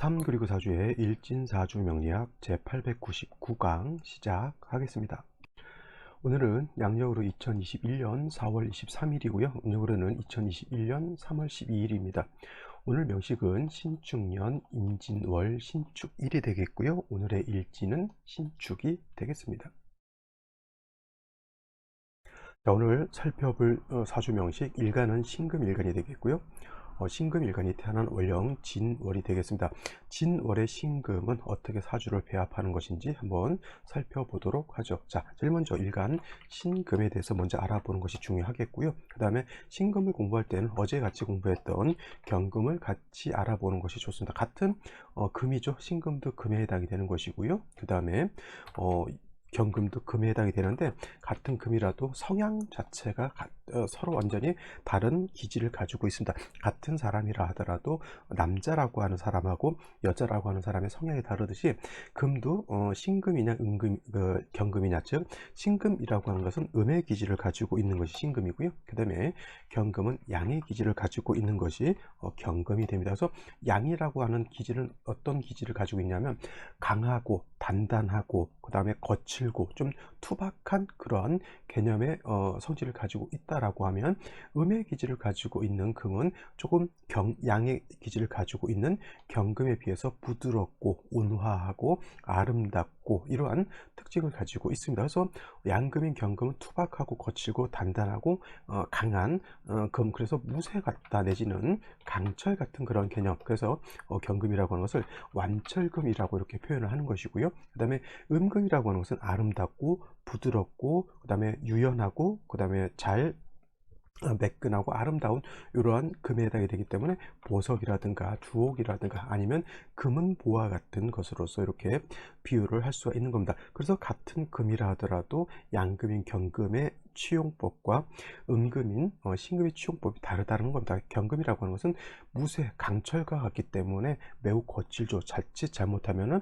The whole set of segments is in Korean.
3 그리고 4주의 일진사주 명리학 제899강 시작하겠습니다. 오늘은 양력으로 2021년 4월 23일이고요. 음력으로는 2021년 3월 12일입니다. 오늘 명식은 신축년 임진월 신축일이 되겠고요. 오늘의 일진은 신축이 되겠습니다. 자, 오늘 살펴볼 사주 명식 일간은 신금일간이 되겠고요. 신금일간이 태어난 월령 진월이 되겠습니다. 진월의 신금은 어떻게 사주를 배합하는 것인지 한번 살펴보도록 하죠. 자, 제일 먼저 일간 신금에 대해서 먼저 알아보는 것이 중요하겠고요. 그 다음에 신금을 공부할 때는 어제 같이 공부했던 경금을 같이 알아보는 것이 좋습니다. 같은 금이죠. 신금도 금에 해당이 되는 것이고요. 그 다음에 경금도 금에 해당이 되는데, 같은 금이라도 성향 자체가 서로 완전히 다른 기질을 가지고 있습니다. 같은 사람이라 하더라도 남자라고 하는 사람하고 여자라고 하는 사람의 성향이 다르듯이 금도 신금이냐 경금이냐, 즉 신금이라고 하는 것은 음의 기질을 가지고 있는 것이 신금이고요. 그 다음에 경금은 양의 기질을 가지고 있는 것이 경금이 됩니다. 그래서 양이라고 하는 기질은 어떤 기질을 가지고 있냐면 강하고 단단하고 그 다음에 거칠고 좀 투박한 그러한 개념의 성질을 가지고 있다라고 하면, 음의 기질을 가지고 있는 금은 조금 양의 기질을 가지고 있는 경금에 비해서 부드럽고 온화하고 아름답고 이러한 특징을 가지고 있습니다. 그래서 양금인 경금은 투박하고 거칠고 단단하고 강한 금, 그래서 무쇠 같다 내지는 강철 같은 그런 개념. 그래서 경금이라고 하는 것을 완철금이라고 이렇게 표현을 하는 것이고요. 그 다음에 음금이라고 하는 것은 아름답고 부드럽고 그 다음에 유연하고 그 다음에 잘 매끈하고 아름다운 이러한 금에 해당이 되기 때문에 보석이라든가 주옥이라든가 아니면 금은보화 같은 것으로서 이렇게 비유를 할 수가 있는 겁니다. 그래서 같은 금이라 하더라도 양금인 경금의 취용법과 음금인 신금의 취용법이 다르다는 겁니다. 경금이라고 하는 것은 무쇠 강철과 같기 때문에 매우 거칠죠. 자칫 잘못하면은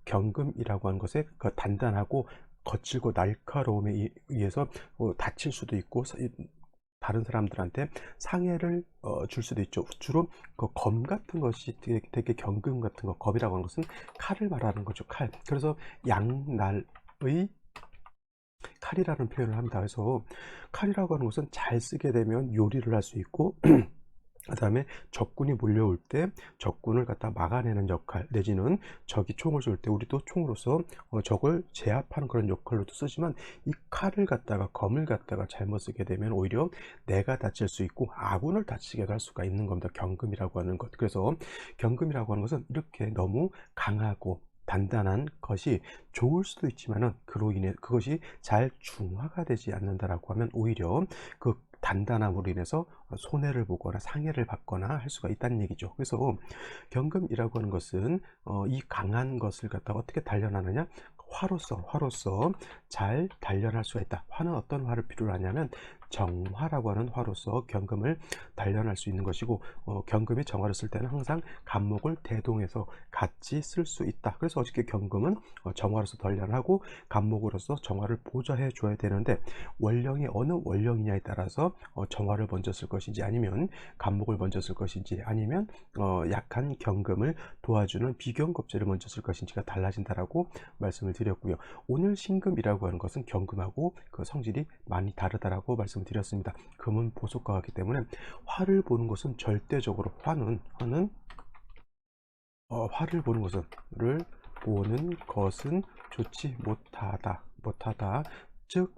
경금이라고 하는 것의 그 단단하고 거칠고 날카로움에 의해서 다칠 수도 있고 다른 사람들한테 상해를 줄 수도 있죠. 주로 그 검 같은 것이 되게 경금 같은 거, 검이라고 하는 것은 칼을 말하는 거죠. 칼. 그래서 양날의 칼이라는 표현을 합니다. 그래서 칼이라고 하는 것은 잘 쓰게 되면 요리를 할 수 있고 그 다음에 적군이 몰려올 때 적군을 갖다 막아내는 역할, 내지는 적이 총을 쏠 때 우리도 총으로서 적을 제압하는 그런 역할로도 쓰지만, 이 칼을 갖다가 검을 갖다가 잘못 쓰게 되면 오히려 내가 다칠 수 있고 아군을 다치게 할 수가 있는 겁니다. 경금이라고 하는 것. 그래서 경금이라고 하는 것은 이렇게 너무 강하고 단단한 것이 좋을 수도 있지만은 그로 인해 그것이 잘 중화가 되지 않는다라고 하면 오히려 그 단단함으로 인해서 손해를 보거나 상해를 받거나 할 수가 있다는 얘기죠. 그래서 경금이라고 하는 것은 이 강한 것을 갖다가 어떻게 단련하느냐, 화로서 잘 단련할 수가 있다. 화는 어떤 화를 필요로 하냐면 정화라고 하는 화로서 경금을 단련할 수 있는 것이고, 경금이 정화를 쓸 때는 항상 간목을 대동해서 같이 쓸 수 있다. 그래서 어저께 경금은 정화로서 단련하고 간목으로서 정화를 보좌해 줘야 되는데, 원령이 어느 원령이냐에 따라서 정화를 먼저 쓸 것인지 아니면 간목을 먼저 쓸 것인지 아니면 약한 경금을 도와주는 비경겁제를 먼저 쓸 것인지가 달라진다라고 말씀을 드렸고요. 오늘 신금이라고 하는 것은 경금하고 그 성질이 많이 다르다라고 말씀을 드렸습니다. 금은 보석과 같기 때문에 화를 보는 것은 절대적으로 화를 보는 것은 좋지 못하다. 즉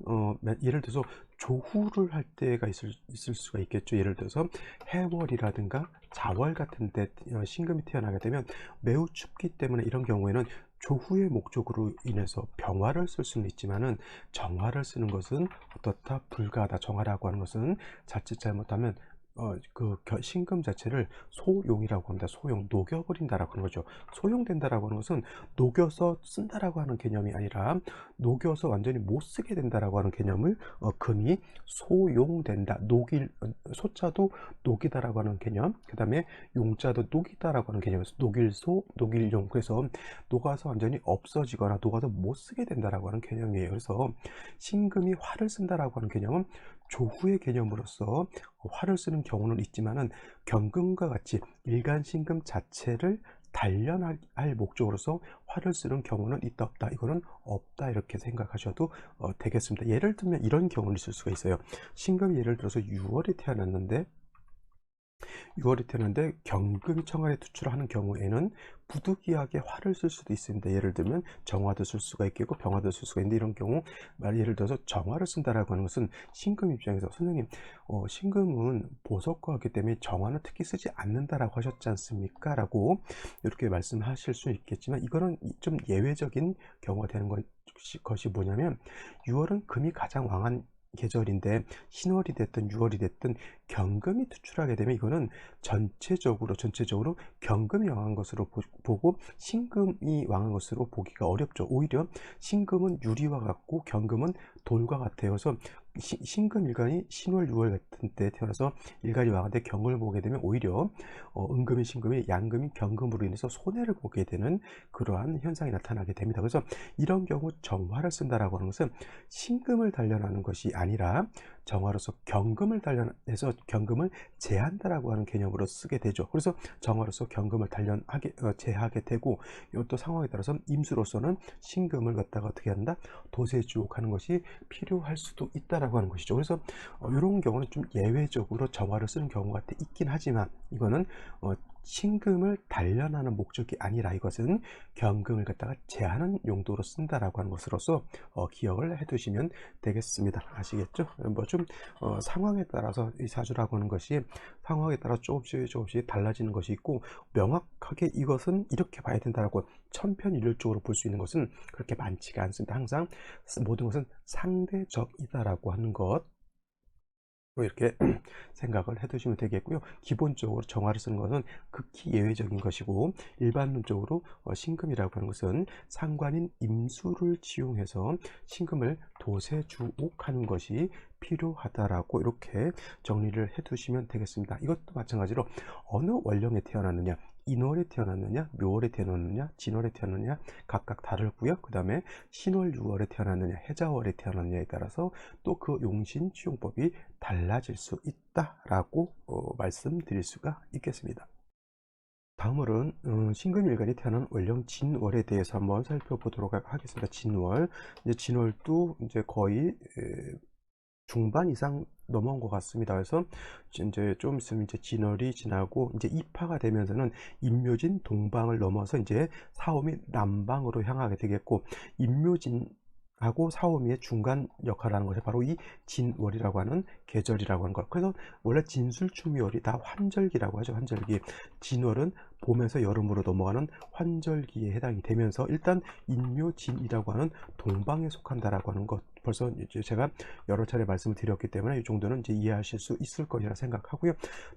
예를 들어서 조후를 할 때가 있을 수가 있겠죠. 예를 들어서 해월이라든가 자월 같은 데 신금이 태어나게 되면 매우 춥기 때문에 이런 경우에는 조후의 목적으로 인해서 병화를 쓸 수는 있지만은 정화를 쓰는 것은 어떻다 불가하다. 정화라고 하는 것은 자칫 잘못하면 신금 자체를 소용이라고 합니다. 소용, 녹여버린다라고 하는 거죠. 소용된다라고 하는 것은 녹여서 쓴다라고 하는 개념이 아니라 녹여서 완전히 못 쓰게 된다라고 하는 개념을 금이 소용된다. 소자도 녹이다라고 하는 개념, 그 다음에 용자도 녹이다라고 하는 개념에서 녹일소, 녹일용. 그래서 녹아서 완전히 없어지거나 녹아서 못 쓰게 된다라고 하는 개념이에요. 그래서 신금이 화를 쓴다라고 하는 개념은 조후의 개념으로서 화를 쓰는 경우는 있지만은 경금과 같이 일간 신금 자체를 단련할 목적으로서 화를 쓰는 경우는 있다 없다, 이거는 없다 이렇게 생각하셔도 되겠습니다. 예를 들면 이런 경우를 있을 수가 있어요. 신금이 예를 들어서 6월에 태어났는데 경금이 청간에 투출하는 경우에는 부득이하게 화를 쓸 수도 있습니다. 예를 들면 정화도 쓸 수가 있겠고 병화도 쓸 수가 있는데, 이런 경우 예를 들어서 정화를 쓴다라고 하는 것은 신금 입장에서 선생님 신금은 보석과하기 때문에 정화는 특히 쓰지 않는다라고 하셨지 않습니까? 라고 이렇게 말씀하실 수 있겠지만, 이거는 좀 예외적인 경우가 되는 것이 뭐냐면, 6월은 금이 가장 왕한 계절인데 신월이 됐든 6월이 됐든 경금이 투출하게 되면 이거는 전체적으로 경금이 왕한 것으로 보고 신금이 왕한 것으로 보기가 어렵죠. 오히려 신금은 유리와 같고 경금은 돌과 같아요. 그래서 신금 일간이 신월 6월 같은 때 태어나서 일간이 왕한데 경금을 보게 되면 오히려 은금이 신금이 양금이 경금으로 인해서 손해를 보게 되는 그러한 현상이 나타나게 됩니다. 그래서 이런 경우 정화를 쓴다라고 하는 것은 신금을 단련하는 것이 아니라 정화로서 경금을 단련해서 경금을 제한다라고 하는 개념으로 쓰게 되죠. 그래서 정화로서 경금을 제하게 되고, 이것도 상황에 따라서 임수로서는 신금을 갖다가 어떻게 한다? 도세주옥하는 것이 필요할 수도 있다라고 하는 것이죠. 그래서 이런 경우는 좀 예외적으로 정화를 쓰는 경우가 있긴 하지만, 이거는 신금을 단련하는 목적이 아니라 이것은 경금을 갖다가 제하는 용도로 쓴다라고 하는 것으로서 기억을 해두시면 되겠습니다. 아시겠죠? 뭐 좀 상황에 따라서 이 사주라고 하는 것이 상황에 따라 조금씩 달라지는 것이 있고, 명확하게 이것은 이렇게 봐야 된다라고 천편일률적으로 볼 수 있는 것은 그렇게 많지가 않습니다. 항상 모든 것은 상대적이다라고 하는 것, 이렇게 생각을 해두시면 되겠고요. 기본적으로 정화를 쓰는 것은 극히 예외적인 것이고, 일반론적으로 신금이라고 하는 것은 상관인 임수를 지용해서 신금을 도세주옥하는 것이 필요하다라고 이렇게 정리를 해두시면 되겠습니다. 이것도 마찬가지로 어느 원령에 태어났느냐, 인월에 태어났느냐, 묘월에 태어났느냐, 진월에 태어났느냐 각각 다르고요. 그 다음에 신월 6월에 태어났느냐, 해자월에 태어났느냐에 따라서 또 그 용신치용법이 달라질 수 있다라고 말씀드릴 수가 있겠습니다. 다음으로는 신금일간이 태어난 원령 진월에 대해서 한번 살펴보도록 하겠습니다. 진월, 이제 진월도 이제 거의 중반 이상 넘어온 것 같습니다. 그래서 이제 좀 있으면 이제 진월이 지나고 이제 입하가 되면서는 임묘진 동방을 넘어서 이제 사오미 남방으로 향하게 되겠고, 임묘진하고 사오미의 중간 역할을 하는 것이 바로 이 진월이라고 하는 계절이라고 하는 것. 그래서 원래 진술충묘월이 다 환절기라고 하죠. 환절기. 진월은 봄에서 여름으로 넘어가는 환절기에 해당이 되면서 일단 인묘진이라고 하는 동방에 속한다라고 하는 것, 벌써 이제 제가 여러 차례 말씀을 드렸기 때문에 이 정도는 이제 이해하실 수 있을 것이라 생각하고요.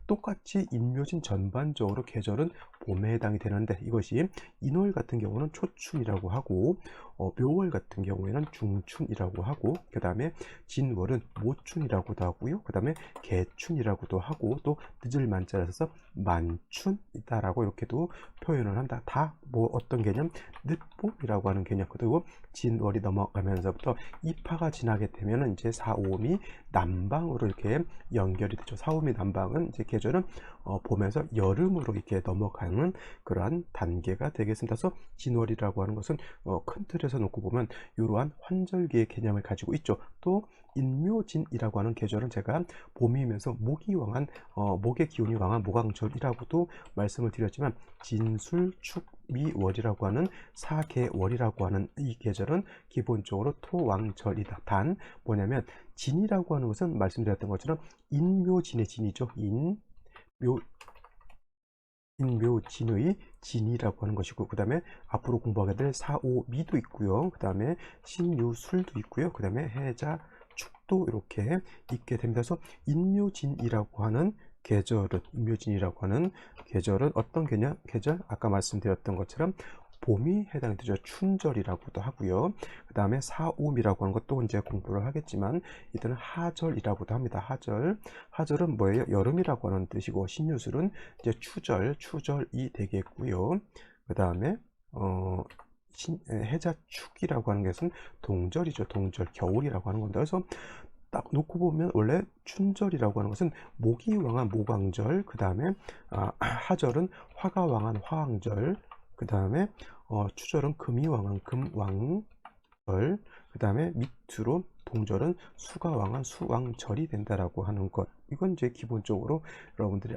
똑같이 인묘진 전반적으로 계절은 봄에 해당이 되는데, 이것이 인월 같은 경우는 초춘이라고 하고, 묘월 같은 경우에는 중춘이라고 하고, 그 다음에 진월은 모춘이라고도 하고요. 그 다음에 개춘이라고도 하고, 또 늦을 만자를 써서 만춘이다라고 이렇게도 표현을 한다. 다 뭐 어떤 개념? 늦봄이라고 하는 개념. 그리고 진월이 넘어가면서부터 입하가 지나게 되면 이제 사오미 남방으로 이렇게 연결이 되죠. 사오미 남방은 이제 계절은 봄에서 여름으로 이렇게 넘어가는 그러한 단계가 되겠습니다. 그래서 진월이라고 하는 것은 큰 틀에서 놓고 보면 이러한 환절기의 개념을 가지고 있죠. 또 인묘진이라고 하는 계절은 제가 봄이면서 목의 기운이 강한 모강절이라고도 말씀을 드렸지만, 진술축미월이라고 하는 사계월이라고 하는 이 계절은 기본적으로 토왕절이다. 단 뭐냐면 진이라고 하는 것은 말씀드렸던 것처럼 인묘진의 진이죠. 인묘진의 진이라고 하는 것이고, 그 다음에 앞으로 공부하게 될 사오미도 있고요. 그 다음에 신유술도 있고요. 그 다음에 해자 축도 이렇게 있게 됩니다. 그래서 인묘진이라고 하는 계절은 어떤 계절? 아까 말씀드렸던 것처럼 봄이 해당이 되죠. 춘절이라고도 하고요. 그 다음에 사오미라고 하는 것도 이제 공부를 하겠지만, 이때는 하절이라고도 합니다. 하절은 뭐예요? 여름이라고 하는 뜻이고, 신유술은 이제 추절이 되겠고요. 그 다음에 해자축이라고 하는 것은 동절이죠. 동절, 겨울이라고 하는 겁니다. 그래서 딱 놓고 보면 원래 춘절이라고 하는 것은 목이 왕한 모광절, 그 다음에 하절은 화가 왕한 화왕절, 그 다음에 추절은 금이 왕한 금왕절, 그 다음에 밑으로 동절은 수가 왕한 수왕절이 된다라고 하는 것. 이건 이제 기본적으로 여러분들이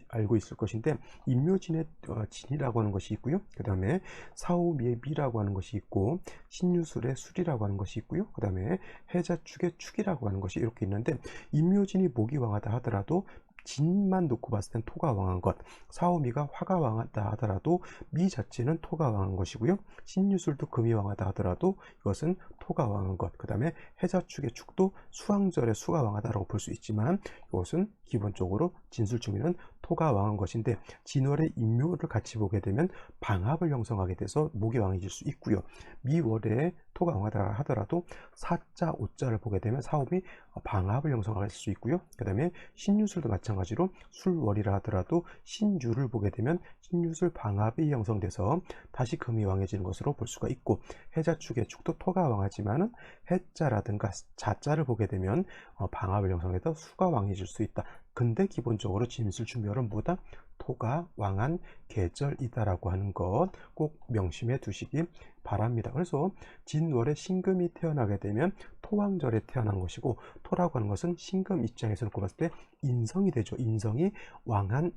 알고 있을 것인데, 임묘진의 진이라고 하는 것이 있고요. 그 다음에 사오미의 미라고 하는 것이 있고, 신유술의 술이라고 하는 것이 있고요. 그 다음에 해자축의 축이라고 하는 것이 이렇게 있는데, 임묘진이 목이 왕하다 하더라도 진만 놓고 봤을 땐 토가 왕한 것, 사오미가 화가 왕하다 하더라도 미 자체는 토가 왕한 것이고요. 신유술도 금이 왕하다 하더라도 이것은 토가 왕한 것, 그 다음에 해자축의 축도 수왕절에 수가 왕하다라고 볼 수 있지만 이것은 기본적으로 진술중에는 토가 왕한 것인데, 진월의 임묘를 같이 보게 되면 방합을 형성하게 돼서 목이 왕해질 수 있고요. 미월에 토가 왕하다 하더라도 사자, 오자를 보게 되면 사오미 방합을 형성할 수 있고요. 그 다음에 신유술도 마찬가지로 술월이라 하더라도 신유를 보게 되면 신유술 방합이 형성돼서 다시 금이 왕해지는 것으로 볼 수가 있고, 해자축의 축도 토가 왕하지만은 해자라든가 자자를 보게 되면 방합을 형성해서 수가 왕해질 수 있다. 근데 기본적으로 진술중묘는 뭐다? 토가 왕한 계절이다라고 하는 것 꼭 명심해 두시기 바랍니다. 그래서 진월에 신금이 태어나게 되면 토왕절에 태어난 것이고, 토라고 하는 것은 신금 입장에서 놓고 봤을 때 인성이 되죠. 인성이 왕한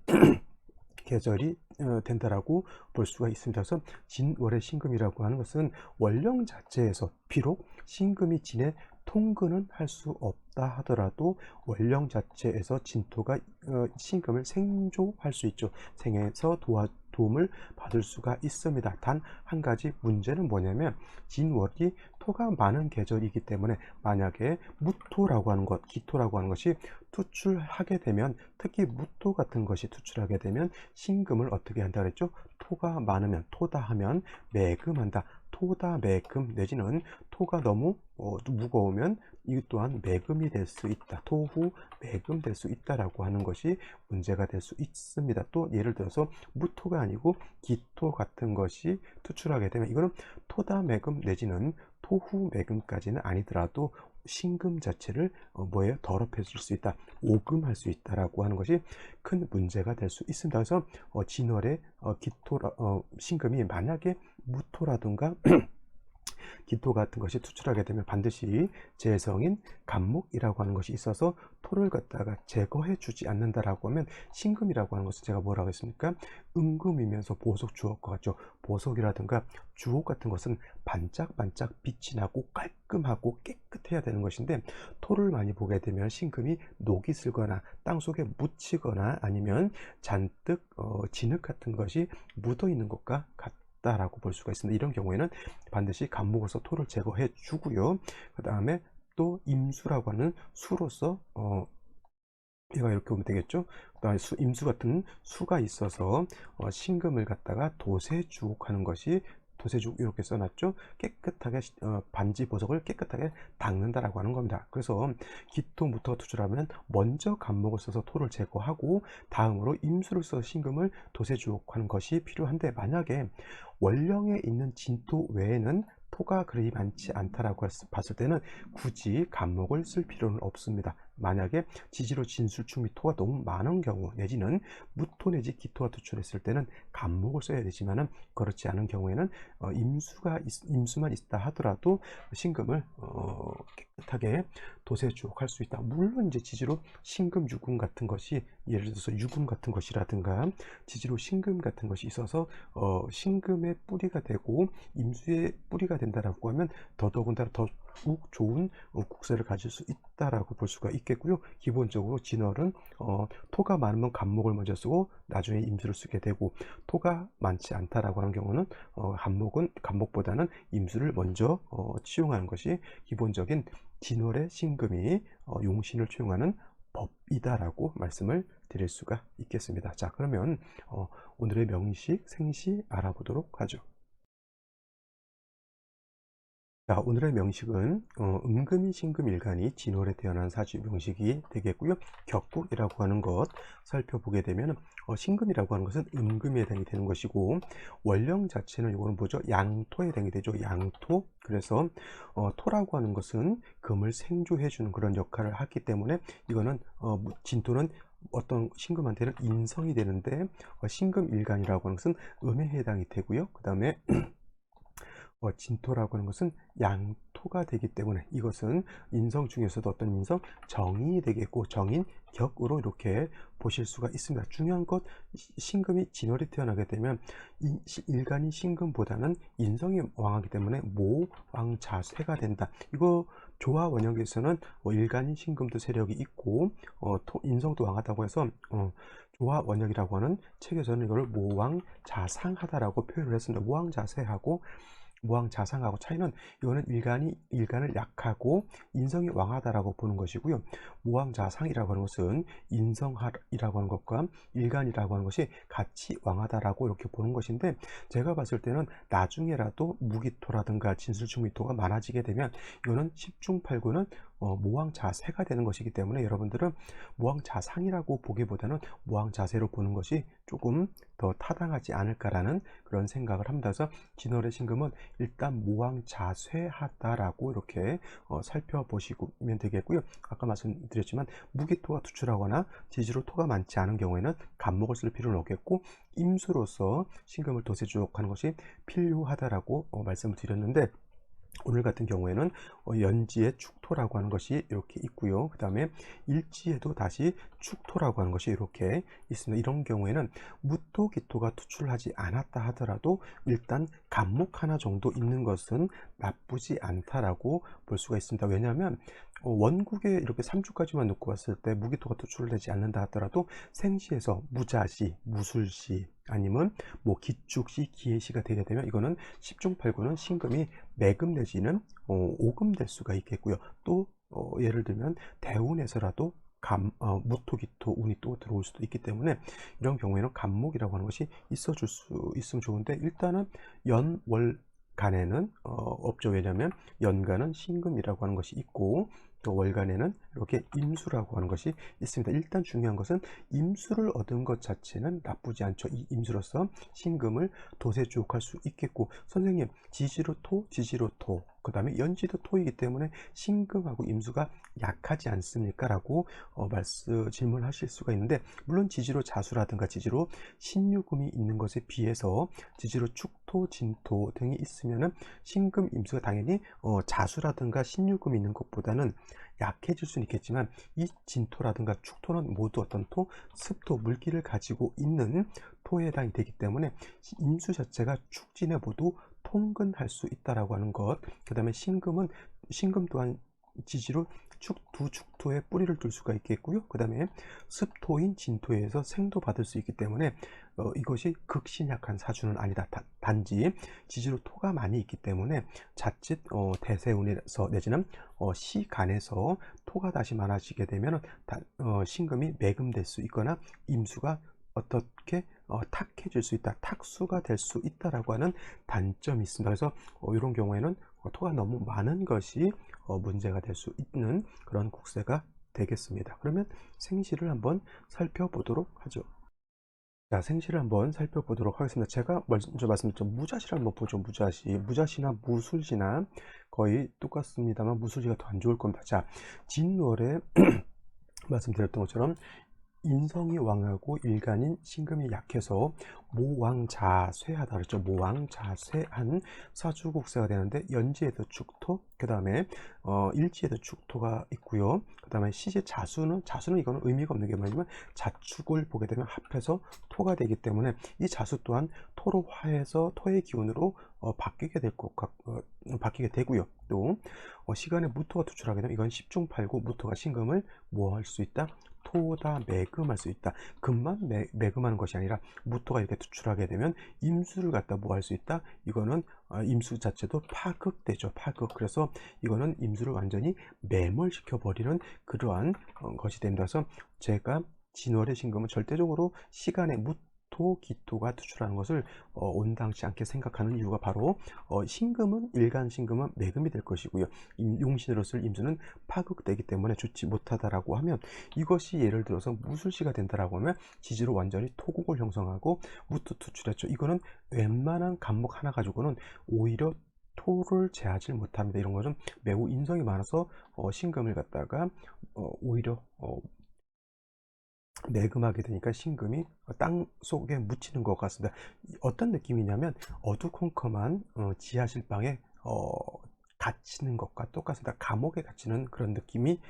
계절이 된다라고 볼 수가 있습니다. 그래서 진월의 신금이라고 하는 것은 원령 자체에서 비록 신금이 진에 통근은 할 수 없다 하더라도 원령 자체에서 진토가 신금을 생조할 수 있죠. 생에서 도움을 받을 수가 있습니다. 단 한 가지 문제는 뭐냐면, 진월이 토가 많은 계절이기 때문에 만약에 무토라고 하는 것, 기토라고 하는 것이 투출하게 되면, 특히 무토 같은 것이 투출하게 되면 신금을 어떻게 한다 그랬죠? 토가 많으면, 토다 하면 매금한다. 토다 매금 내지는 토가 너무 무거우면 이 또한 매금이 될 수 있다. 토후 매금 될 수 있다라고 하는 것이 문제가 될 수 있습니다. 또 예를 들어서 무토가 아니고 기토 같은 것이 투출하게 되면 이거는 토다 매금 내지는 토후 매금까지는 아니더라도 신금 자체를 뭐예요? 더럽혀질 수 있다, 오금할 수 있다라고 하는 것이 큰 문제가 될 수 있습니다. 그래서 진월에 신금이 만약에 무토라든가 기토 같은 것이 투출하게 되면 반드시 재성인 간목이라고 하는 것이 있어서 토를 갖다가 제거해 주지 않는다라고 하면, 신금이라고 하는 것은 제가 뭐라고 했습니까? 음금이면서 보석 주옥과 같죠. 보석이라든가 주옥 같은 것은 반짝반짝 빛이 나고 깔끔하고 깨끗해야 되는 것인데, 토를 많이 보게 되면 신금이 녹이 슬거나 땅속에 묻히거나 아니면 잔뜩 진흙 같은 것이 묻어 있는 것과 같다라고 볼 수가 있습니다. 이런 경우에는 반드시 간목으로서 토를 제거해 주고요. 그 다음에 또 임수라고 하는 수로서 얘가 이렇게 보면 되겠죠. 그다음에 임수 같은 수가 있어서 신금을 갖다가 도세주옥하는 것이, 도세주옥 이렇게 써놨죠. 깨끗하게 반지 보석을 깨끗하게 닦는다라고 하는 겁니다. 그래서 기토 무토가 투출하면 먼저 간목을 써서 토를 제거하고 다음으로 임수를 써서 신금을 도세주옥하는 것이 필요한데, 만약에 원령에 있는 진토 외에는 토가 그리 많지 않다라고 봤을 때는 굳이 간목을 쓸 필요는 없습니다. 만약에 지지로 진술충 및 토가 너무 많은 경우 내지는 무토 내지 기토가 투출했을 때는 간목을 써야 되지만은, 그렇지 않은 경우에는 임수만 있다 하더라도 신금을 깨끗하게 도세주옥할 수 있다. 물론 이제 지지로 신금 유금 같은 것이, 예를 들어서 유금 같은 것이라든가 지지로 신금 같은 것이 있어서 신금의 뿌리가 되고 임수의 뿌리가 된다라고 하면 더더군다나 더 좋은 국세를 가질 수 있다라고 볼 수가 있겠고요. 기본적으로 진월은 토가 많으면 간목을 먼저 쓰고 나중에 임수를 쓰게 되고, 토가 많지 않다라고 하는 경우는 간목보다는 임수를 먼저 치용하는 것이 기본적인 진월의 신금이 용신을 치용하는 법이다라고 말씀을 드릴 수가 있겠습니다. 자, 그러면 오늘의 명식, 생시 알아보도록 하죠. 자, 오늘의 명식은 음금이 신금일간이 진월에 태어난 사주 명식이 되겠고요. 격국이라고 하는 것 살펴보게 되면 신금이라고 하는 것은 음금에 해당이 되는 것이고, 원령 자체는 이거는 뭐죠? 양토에 해당이 되죠. 양토. 그래서 토라고 하는 것은 금을 생조해 주는 그런 역할을 하기 때문에 이거는 진토는 어떤 신금한테는 인성이 되는데 신금일간이라고 하는 것은 음에 해당이 되고요. 그 다음에 진토라고 하는 것은 양토가 되기 때문에 이것은 인성 중에서도 어떤 인성? 정인이 되겠고 정인, 격으로 이렇게 보실 수가 있습니다. 중요한 것, 신금이 진월에 태어나게 되면 일간인 신금보다는 인성이 왕하기 때문에 모왕자쇠가 된다. 이거 조화 원형에서는 일간인 신금도 세력이 있고 인성도 왕하다고 해서 조화 원형이라고 하는 책에서는 이걸 모왕자상하다라고 표현을 했습니다. 모왕자세하고 무왕자상하고 차이는, 이거는 일간을 약하고 인성이 왕하다라고 보는 것이고요. 무왕자상이라고 하는 것은 인성이라고 하는 것과 일간이라고 하는 것이 같이 왕하다라고 이렇게 보는 것인데, 제가 봤을 때는 나중에라도 무기토라든가 진술충미토가 많아지게 되면 이거는 10중8구는 모왕자세가 되는 것이기 때문에 여러분들은 모왕자상이라고 보기보다는 모왕자세로 보는 것이 조금 더 타당하지 않을까라는 그런 생각을 합니다. 그래서 진월의 신금은 일단 무왕자쇠하다라고 이렇게 살펴보시면 되겠고요. 아까 말씀드렸지만 무기토가 투출하거나 지지로 토가 많지 않은 경우에는 간목을 쓸 필요는 없겠고, 임수로서 신금을 도세주옥하는 것이 필요하다라고 말씀을 드렸는데, 오늘 같은 경우에는 연지에 축토라고 하는 것이 이렇게 있고요. 그 다음에 일지에도 다시 축토라고 하는 것이 이렇게 있습니다. 이런 경우에는 무토, 기토가 투출하지 않았다 하더라도 일단 간목 하나 정도 있는 것은 나쁘지 않다라고 볼 수가 있습니다. 왜냐하면 원국에 이렇게 3주까지만 놓고 봤을 때 무기토가 투출되지 않는다 하더라도 생시에서 무자시, 무술시, 아니면 뭐 기축시, 기해시가 되게 되면 이거는 10중8구는 신금이 매금 내지는 오금 될 수가 있겠고요. 또 예를 들면 대운에서라도 무토기토 운이 또 들어올 수도 있기 때문에 이런 경우에는 간목이라고 하는 것이 있어줄 수 있으면 좋은데, 일단은 연월간에는 없죠. 왜냐하면 연간은 신금이라고 하는 것이 있고, 또 월간에는 이렇게 임수라고 하는 것이 있습니다. 일단 중요한 것은 임수를 얻은 것 자체는 나쁘지 않죠. 이 임수로서 신금을 도세주옥할 수 있겠고, 선생님 지지로 토, 지지로 토, 그 다음에 연지도 토이기 때문에 신금하고 임수가 약하지 않습니까? 라고 질문하실 수가 있는데, 물론 지지로 자수라든가 지지로 신유금이 있는 것에 비해서 지지로 축토, 진토 등이 있으면은 신금, 임수가 당연히 자수라든가 신유금이 있는 것보다는 약해질 수는 있겠지만, 이 진토라든가 축토는 모두 어떤 토, 습토, 물기를 가지고 있는 토에 해당이 되기 때문에 임수 자체가 축진에 모두 통근할 수 있다라고 하는 것. 그 다음에 신금 또한 지지로 두 축토에 뿌리를 둘 수가 있겠고요. 그 다음에 습토인 진토에서 생도 받을 수 있기 때문에 이것이 극신약한 사주는 아니다. 단지 지지로 토가 많이 있기 때문에 자칫 대세운에서 내지는 시간에서 토가 다시 많아지게 되면 신금이 매금될 수 있거나 임수가 어떻게 탁해질 수 있다, 탁수가 될 수 있다라고 하는 단점이 있습니다. 그래서 이런 경우에는 토가 너무 많은 것이 문제가 될 수 있는 그런 국세가 되겠습니다. 그러면 생시를 한번 살펴보도록 하죠. 자, 생시를 한번 살펴보도록 하겠습니다. 제가 먼저 말씀드렸죠. 무자시를 한번 보죠. 무자시나 무술시나 거의 똑같습니다만 무술시가 더 안 좋을 겁니다. 자, 진월에 말씀드렸던 것처럼 인성이 왕하고 일간인 신금이 약해서 모왕자쇠하다 그랬죠. 모왕자쇠한 사주국세가 되는데, 연지에도 축토, 그 다음에 일지에도 축토가 있고요. 그 다음에 시제 자수는 이거는 의미가 없는 게 뭐냐면 자축을 보게 되면 합해서 토가 되기 때문에 이 자수 또한 토로 화해서 토의 기운으로 바뀌게 되고요. 또 시간에 무토가 투출하게 되면 이건 10중8구 무토가 신금을 뭐 할 수 있다? 토다 매금할 수 있다. 금만 매금하는 것이 아니라 무토가 이렇게 투출하게 되면 임수를 갖다 뭐 할 수 있다. 이거는 임수 자체도 파극되죠. 파극. 그래서 이거는 임수를 완전히 매몰시켜 버리는 그러한 것이 된다. 그래서 제가 진월의 신금은 절대적으로 시간에 기토가 투출하는 것을 온당치 않게 생각하는 이유가 바로 신금은 일간 신금은 매금이 될 것이고요. 용신으로 쓸 임수는 파극되기 때문에 좋지 못하다라고 하면, 이것이 예를 들어서 무술시가 된다라고 하면 지지로 완전히 토국을 형성하고 무토 투출했죠. 이거는 웬만한 간목 하나 가지고는 오히려 토를 제하지 못합니다. 이런 것은 매우 인성이 많아서 신금을 갖다가 오히려 매금하게 되니까 신금이 땅 속에 묻히는 것 같습니다. 어떤 느낌이냐면 어두컴컴한 지하실방에 갇히는 것과 똑같습니다. 감옥에 갇히는 그런 느낌이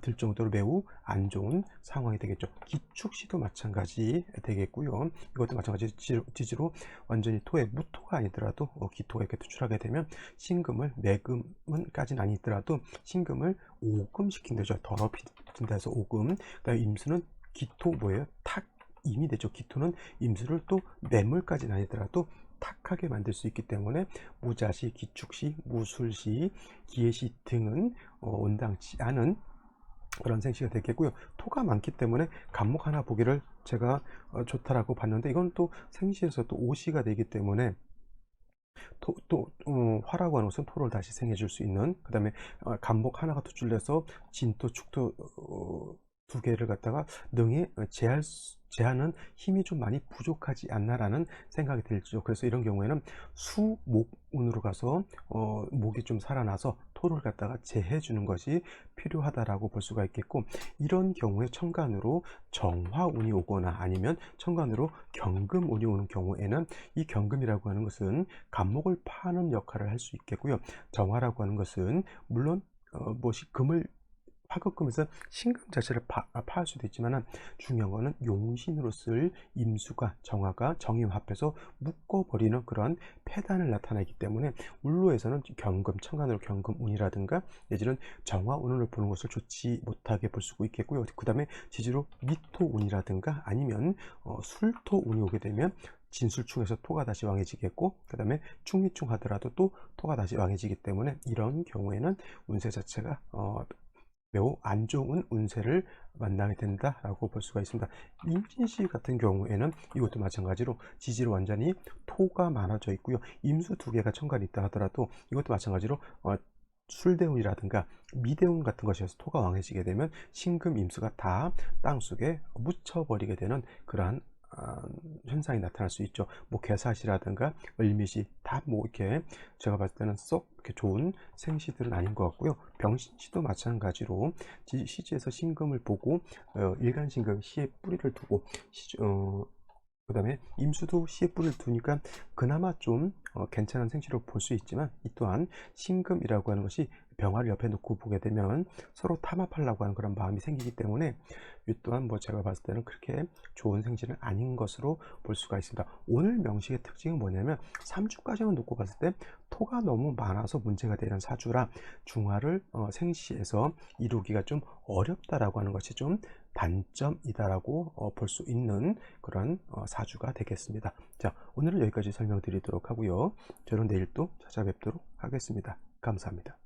들 정도로 매우 안 좋은 상황이 되겠죠. 기축시도 마찬가지 되겠고요. 이것도 마찬가지 지지로 완전히 토에 무토가 아니더라도 기토가 이렇게 투출하게 되면 신금을, 매금은까지는 아니더라도 신금을 오금시킨 되죠. 더럽힌다 해서 오금. 그다음에 임수는 기토 뭐예요? 탁임이 되죠. 기토는 임수를 또 매물까지는 아니더라도 탁하게 만들 수 있기 때문에 무자시, 기축시, 무술시, 기해시 등은 온당치 않은 그런 생시가 되겠고요. 토가 많기 때문에 간목 하나 보기를 제가 좋다라고 봤는데, 이건 또 생시에서 또 오시가 되기 때문에 화라고 하는 것은 토를 다시 생해 줄 수 있는, 그 다음에 간목 하나가 투출돼서 진토, 축토 두 개를 갖다가 능히 제하는 힘이 좀 많이 부족하지 않나라는 생각이 들죠. 그래서 이런 경우에는 수목운으로 가서 목이 좀 살아나서 토를 갖다가 제해 주는 것이 필요하다라고 볼 수가 있겠고, 이런 경우에 천간으로 정화운이 오거나 아니면 천간으로 경금운이 오는 경우에는 이 경금이라고 하는 것은 간목을 파는 역할을 할 수 있겠고요. 정화라고 하는 것은 물론 무엇이 금을 화급금에서 신금 자체를 파할 수도 있지만, 중요한 거는 용신으로 쓸 임수가, 정화가 정임합해서 묶어버리는 그런 폐단을 나타내기 때문에 울로에서는 경금, 천간으로 경금운이라든가 내지는 정화운을 보는 것을 좋지 못하게 볼 수가 있겠고요. 그 다음에 지지로 미토운이라든가 아니면 술토운이 오게 되면 진술충에서 토가 다시 왕해지겠고, 그 다음에 충미충 하더라도 또 토가 다시 왕해지기 때문에 이런 경우에는 운세 자체가 매우 안 좋은 운세를 만나게 된다라고 볼 수가 있습니다. 임진시 같은 경우에는 이것도 마찬가지로 지지로 완전히 토가 많아져 있고요. 임수 두 개가 천간이 있다 하더라도 이것도 마찬가지로 술대운이라든가 미대운 같은 것이어서 토가 왕해지게 되면 신금, 임수가 다 땅속에 묻혀버리게 되는 그러한 현상이 나타날 수 있죠. 뭐 개사시라든가 을미시 다 뭐 이렇게 제가 봤을 때는 썩 이렇게 좋은 생시들은 아닌 것 같고요. 병신시도 마찬가지로 시지에서 신금을 보고 일간신금 시에 뿌리를 두고 그 다음에 임수도 시에 뿌리를 두니까 그나마 좀 괜찮은 생시로 볼 수 있지만, 이 또한 신금이라고 하는 것이 병화를 옆에 놓고 보게 되면 서로 탐합하려고 하는 그런 마음이 생기기 때문에 이 또한 뭐 제가 봤을 때는 그렇게 좋은 생시는 아닌 것으로 볼 수가 있습니다. 오늘 명식의 특징은 뭐냐면 3주까지만 놓고 봤을 때 토가 너무 많아서 문제가 되는 사주라 중화를 생시에서 이루기가 좀 어렵다라고 하는 것이 좀 단점이다라고 볼 수 있는 그런 사주가 되겠습니다. 자, 오늘은 여기까지 설명드리도록 하고요. 저는 내일 또 찾아뵙도록 하겠습니다. 감사합니다.